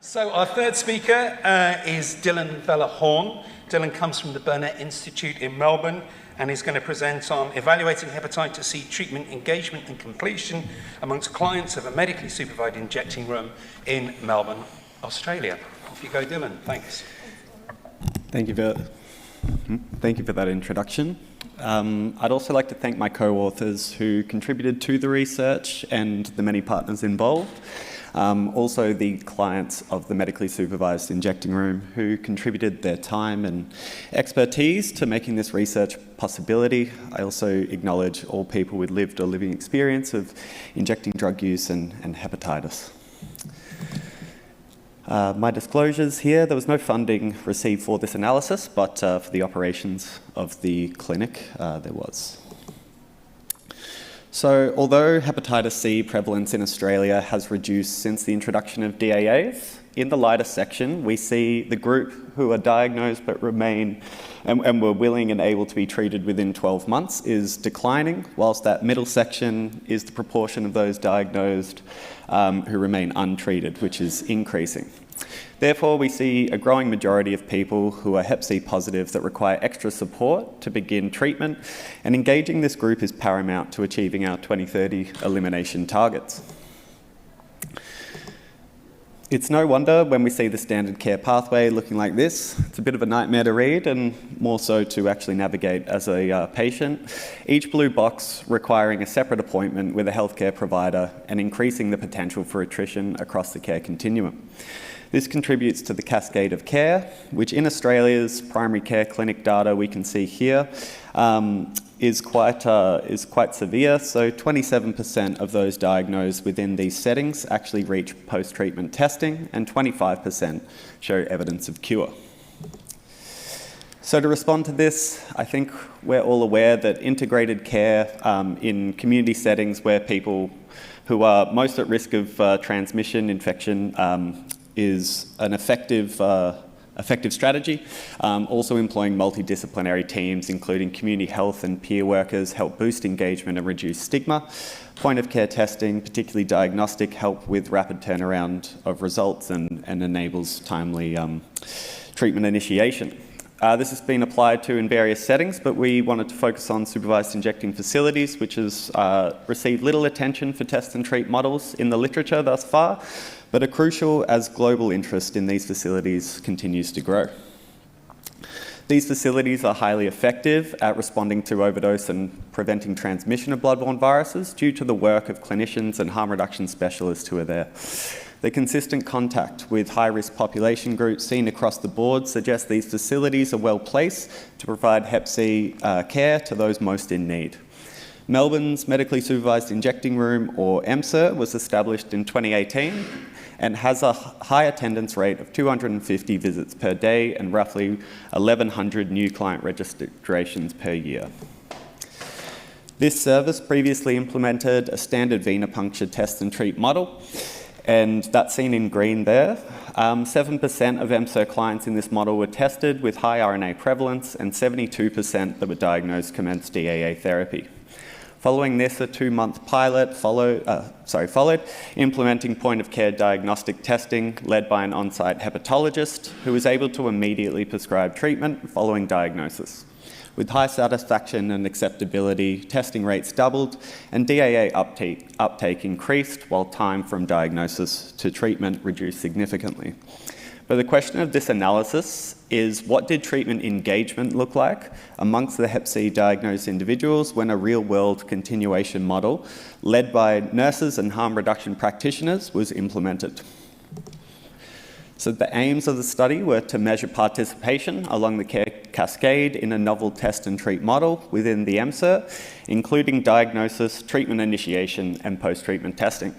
So our third speaker is Dylan Vella. Dylan comes from the Burnett Institute in Melbourne and he's going to present on evaluating hepatitis C treatment engagement and completion amongst clients of a medically supervised injecting room in Melbourne, Australia. Off you go, Dylan. Thanks. Thank you for that introduction. I'd also like to thank my co-authors who contributed to the research and the many partners involved. Also the clients of the medically supervised injecting room who contributed their time and expertise to making this research a possibility. I also acknowledge all people with lived or living experience of injecting drug use and hepatitis. My disclosures here, there was no funding received for this analysis, but for the operations of the clinic, there was. So, although hepatitis C prevalence in Australia has reduced since the introduction of DAAs, in the lighter section, we see the group who are diagnosed but remain and were willing and able to be treated within 12 months is declining, whilst that middle section is the proportion of those diagnosed who remain untreated, which is increasing. Therefore, we see a growing majority of people who are Hep C positive that require extra support to begin treatment, and engaging this group is paramount to achieving our 2030 elimination targets. It's no wonder when we see the standard care pathway looking like this. It's a bit of a nightmare to read and more so to actually navigate as a patient. Each blue box requiring a separate appointment with a healthcare provider and increasing the potential for attrition across the care continuum. This contributes to the cascade of care, which in Australia's primary care clinic data we can see here is quite severe. So 27% of those diagnosed within these settings actually reach post-treatment testing, and 25% show evidence of cure. So to respond to this, I think we're all aware that integrated care in community settings where people who are most at risk of transmission, infection, is an effective strategy. Also employing multidisciplinary teams, including community health and peer workers, help boost engagement and reduce stigma. Point of care testing, particularly diagnostic, help with rapid turnaround of results and enables timely treatment initiation. This has been applied to in various settings, but we wanted to focus on supervised injecting facilities, which has received little attention for test and treat models in the literature thus far, but are crucial as global interest in these facilities continues to grow. These facilities are highly effective at responding to overdose and preventing transmission of bloodborne viruses due to the work of clinicians and harm reduction specialists who are there. The consistent contact with high-risk population groups seen across the board suggests these facilities are well placed to provide Hep C care to those most in need. Melbourne's Medically Supervised Injecting Room, or MSIR, was established in 2018 and has a high attendance rate of 250 visits per day and roughly 1,100 new client registrations per year. This service previously implemented a standard venipuncture test and treat model, and that's seen in green there. 7% of MSIR clients in this model were tested with high RNA prevalence, and 72% that were diagnosed commenced DAA therapy. Following this, a 2-month pilot followed, implementing point-of-care diagnostic testing led by an on-site hepatologist who was able to immediately prescribe treatment following diagnosis. With high satisfaction and acceptability, testing rates doubled and DAA uptake increased, while time from diagnosis to treatment reduced significantly. But the question of this analysis is, what did treatment engagement look like amongst the Hep C diagnosed individuals when a real-world continuation model led by nurses and harm reduction practitioners was implemented? So the aims of the study were to measure participation along the care cascade in a novel test and treat model within the MSIR, including diagnosis, treatment initiation, and post-treatment testing.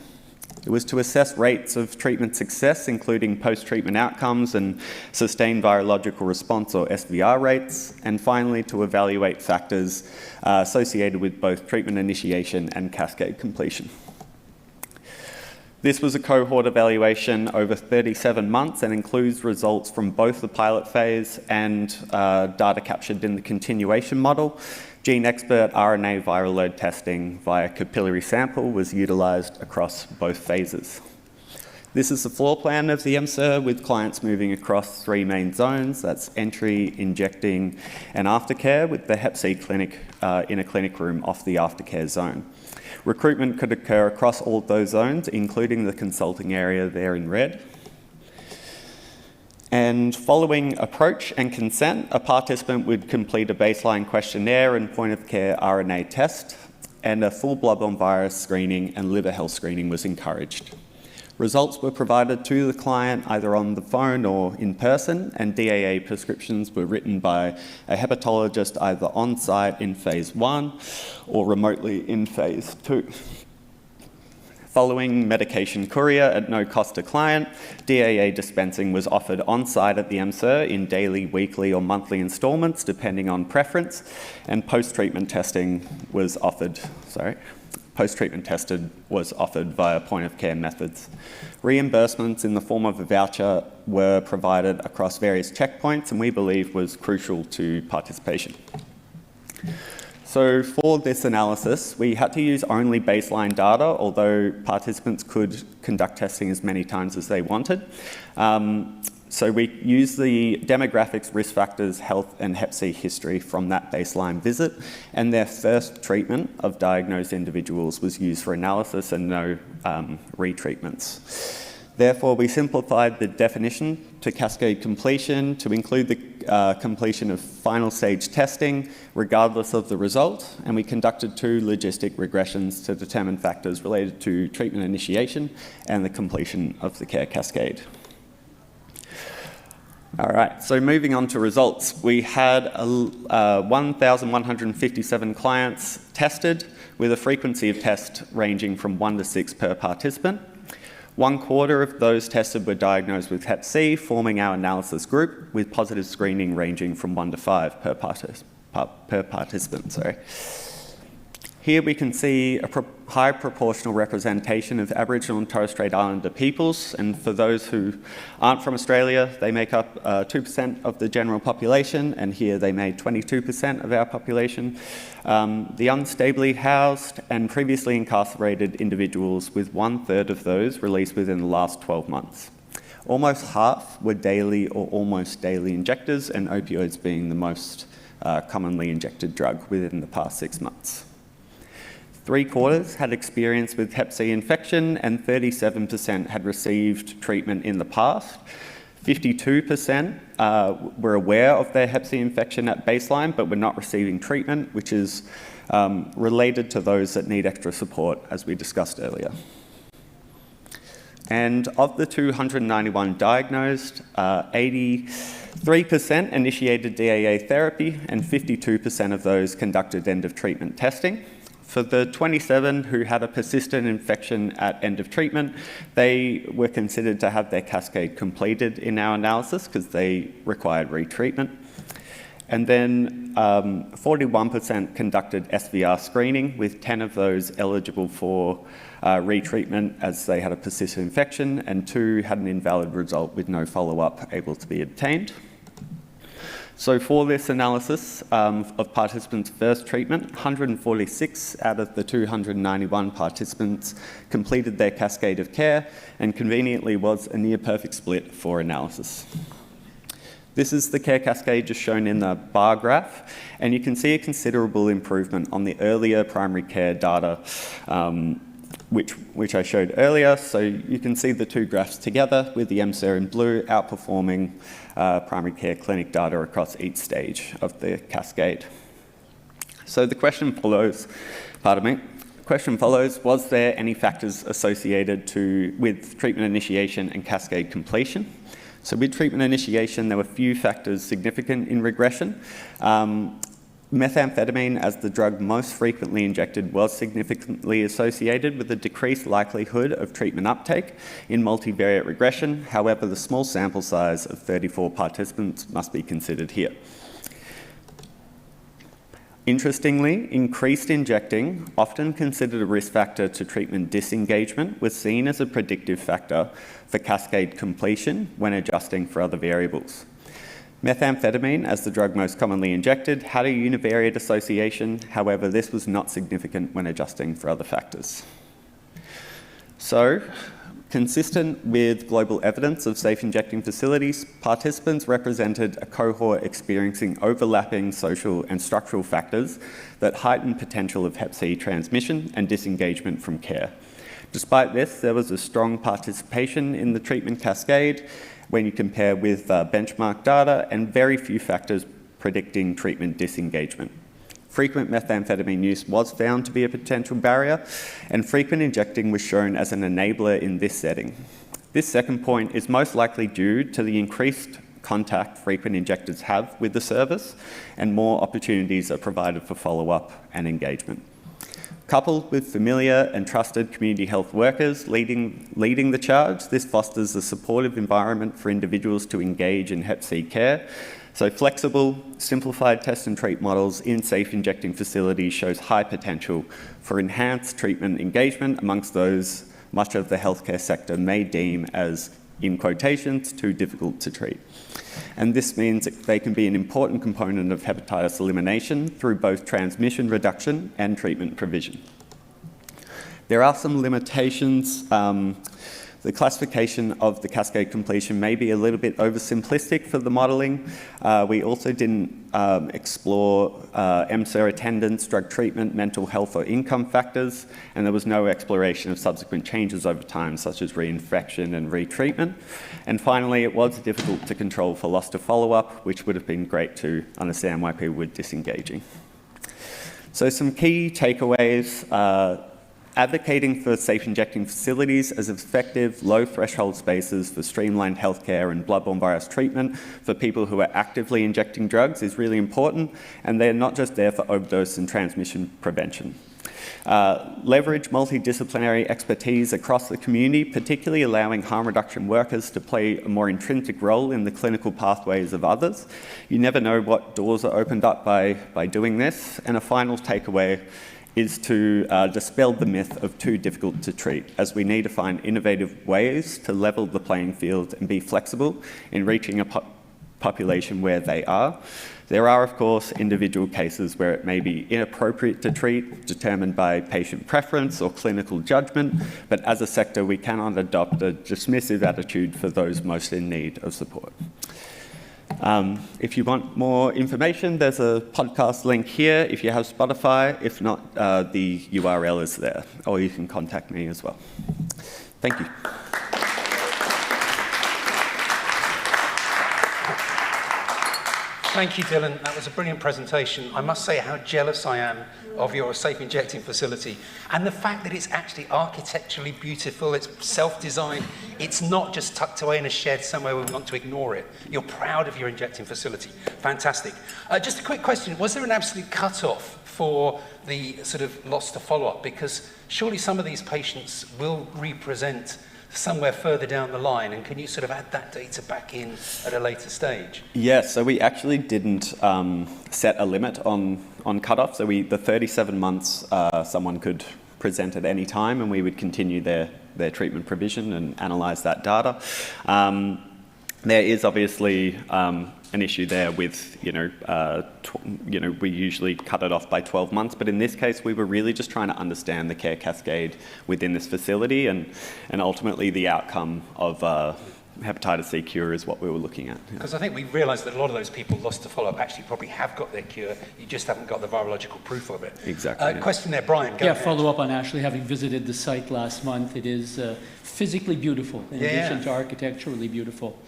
It was to assess rates of treatment success, including post-treatment outcomes and sustained virological response, or SVR rates, and finally to evaluate factors associated with both treatment initiation and cascade completion. This was a cohort evaluation over 37 months and includes results from both the pilot phase and data captured in the continuation model. GeneXpert RNA viral load testing via capillary sample was utilised across both phases. This is the floor plan of the MSIR with clients moving across 3 main zones. That's entry, injecting and aftercare, with the Hep C clinic in a clinic room off the aftercare zone. Recruitment could occur across all of those zones, including the consulting area there in red. And following approach and consent, a participant would complete a baseline questionnaire and point-of-care RNA test, and a full blood-borne virus screening and liver health screening was encouraged. Results were provided to the client either on the phone or in person, and DAA prescriptions were written by a hepatologist either on-site in phase 1 or remotely in phase 2. Following medication courier at no cost to client, DAA dispensing was offered on-site at the MSIR in daily, weekly or monthly instalments depending on preference, and post-treatment testing was offered, post-treatment tested was offered via point-of-care methods. Reimbursements in the form of a voucher were provided across various checkpoints, and we believe was crucial to participation. So for this analysis, we had to use only baseline data, although participants could conduct testing as many times as they wanted. So we used the demographics, risk factors, health and Hep C history from that baseline visit, and their first treatment of diagnosed individuals was used for analysis and no retreatments. Therefore, we simplified the definition to cascade completion to include the completion of final stage testing, regardless of the result, and we conducted 2 logistic regressions to determine factors related to treatment initiation and the completion of the care cascade. All right, so moving on to results. We had 1,157 clients tested with a frequency of test ranging from 1 to 6 per participant. 1/4 of those tested were diagnosed with Hep C, forming our analysis group, with positive screening ranging from 1 to 5 per participant. Here we can see a high proportional representation of Aboriginal and Torres Strait Islander peoples, and for those who aren't from Australia, they make up 2% of the general population, and here they made 22% of our population. The unstably housed and previously incarcerated individuals, with 1/3 of those released within the last 12 months. Almost half were daily or almost daily injectors, and opioids being the most commonly injected drug within the past 6 months. 3/4 had experience with Hep C infection, and 37% had received treatment in the past. 52% were aware of their Hep C infection at baseline, but were not receiving treatment, which is related to those that need extra support, as we discussed earlier. And of the 291 diagnosed, 83% initiated DAA therapy, and 52% of those conducted end-of-treatment testing. For the 27 who had a persistent infection at end of treatment, they were considered to have their cascade completed in our analysis because they required retreatment. And then 41% conducted SVR screening, with 10 of those eligible for retreatment as they had a persistent infection, and 2 had an invalid result with no follow-up able to be obtained. So for this analysis of participants' first treatment, 146 out of the 291 participants completed their cascade of care, and conveniently was a near-perfect split for analysis. This is the care cascade just shown in the bar graph, and you can see a considerable improvement on the earlier primary care data which I showed earlier. So you can see the 2 graphs together, with the MSIR in blue outperforming primary care clinic data across each stage of the cascade. So the question follows, was there any factors associated with treatment initiation and cascade completion? So with treatment initiation, there were few factors significant in regression. Methamphetamine, as the drug most frequently injected, was significantly associated with a decreased likelihood of treatment uptake in multivariate regression. However, the small sample size of 34 participants must be considered here. Interestingly, increased injecting, often considered a risk factor to treatment disengagement, was seen as a predictive factor for cascade completion when adjusting for other variables. Methamphetamine, as the drug most commonly injected, had a univariate association. However, this was not significant when adjusting for other factors. So, Consistent with global evidence of safe injecting facilities, participants represented a cohort experiencing overlapping social and structural factors that heighten potential of Hep C transmission and disengagement from care. Despite this, there was a strong participation in the treatment cascade when you compare with benchmark data, and very few factors predicting treatment disengagement. Frequent methamphetamine use was found to be a potential barrier, and frequent injecting was shown as an enabler in this setting. This second point is most likely due to the increased contact frequent injectors have with the service, and more opportunities are provided for follow-up and engagement. Coupled with familiar and trusted community health workers leading the charge, this fosters a supportive environment for individuals to engage in Hep C care. So flexible, simplified test and treat models in safe injecting facilities shows high potential for enhanced treatment engagement amongst those much of the healthcare sector may deem as, in quotations, too difficult to treat. And this means that they can be an important component of hepatitis elimination through both transmission reduction and treatment provision. There are some limitations. The classification of the cascade completion may be a little bit oversimplistic for the modelling. We also didn't explore MSER attendance, drug treatment, mental health or income factors, and there was no exploration of subsequent changes over time, such as reinfection and retreatment. And finally, it was difficult to control for loss to follow-up, which would have been great to understand why people were disengaging. So some key takeaways. Advocating for safe injecting facilities as effective, low-threshold spaces for streamlined healthcare and bloodborne virus treatment for people who are actively injecting drugs is really important, and they're not just there for overdose and transmission prevention. Leverage multidisciplinary expertise across the community, particularly allowing harm reduction workers to play a more intrinsic role in the clinical pathways of others. You never know what doors are opened up by doing this. And a final takeaway is to dispel the myth of too difficult to treat, as we need to find innovative ways to level the playing field and be flexible in reaching a population where they are. There are, of course, individual cases where it may be inappropriate to treat, determined by patient preference or clinical judgment, but as a sector, we cannot adopt a dismissive attitude for those most in need of support. If you want more information, there's a podcast link here if you have Spotify. If not, the URL is there, or you can contact me as well. Thank you. Thank you, Dylan. That was a brilliant presentation. I must say how jealous I am of your safe injecting facility, and the fact that it's actually architecturally beautiful, it's self-designed, it's not just tucked away in a shed somewhere where we want to ignore it. You're proud of your injecting facility. Fantastic. Just a quick question. Was there an absolute cut-off for the sort of loss to follow-up? Because surely some of these patients will represent somewhere further down the line, and can you sort of add that data back in at a later stage? Yes, so we actually didn't set a limit on cutoff. So the 37 months, someone could present at any time, and we would continue their treatment provision and analyse that data. There is obviously an issue there with, we usually cut it off by 12 months, but in this case, we were really just trying to understand the care cascade within this facility, and ultimately the outcome of hepatitis C cure is what we were looking at. Because I think we realised that a lot of those people lost to follow-up actually probably have got their cure, you just haven't got the virological proof of it. Exactly. Question there, Brian, go ahead. Follow up on Ashley, having visited the site last month. It is physically beautiful, in addition to architecturally beautiful.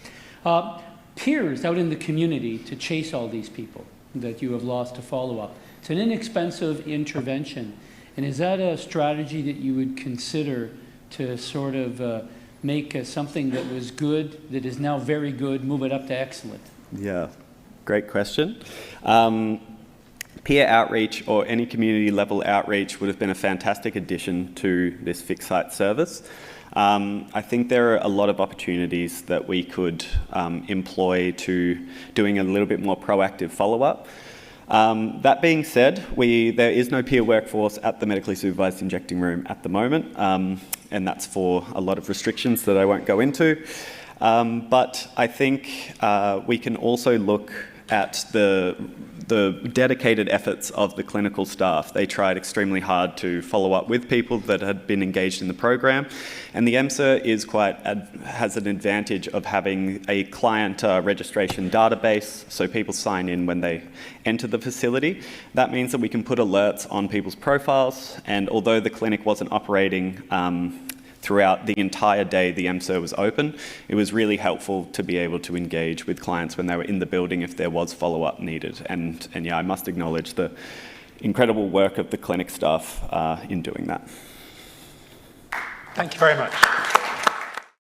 Peers out in the community to chase all these people that you have lost to follow-up. It's an inexpensive intervention. And is that a strategy that you would consider to sort of make something that was good, that is now very good, move it up to excellent? Yeah, great question. Peer outreach or any community level outreach would have been a fantastic addition to this fixed site service. I think there are a lot of opportunities that we could employ to doing a little bit more proactive follow-up. That being said, there is no peer workforce at the medically supervised injecting room at the moment, and that's for a lot of restrictions that I won't go into. But I think we can also look at the dedicated efforts of the clinical staff. They tried extremely hard to follow up with people that had been engaged in the program, and the EMSA has an advantage of having a client registration database, so people sign in when they enter the facility. That means that we can put alerts on people's profiles, and although the clinic wasn't operating throughout the entire day the EMSA was open, it was really helpful to be able to engage with clients when they were in the building if there was follow-up needed. And yeah, I must acknowledge the incredible work of the clinic staff in doing that. Thank you very much.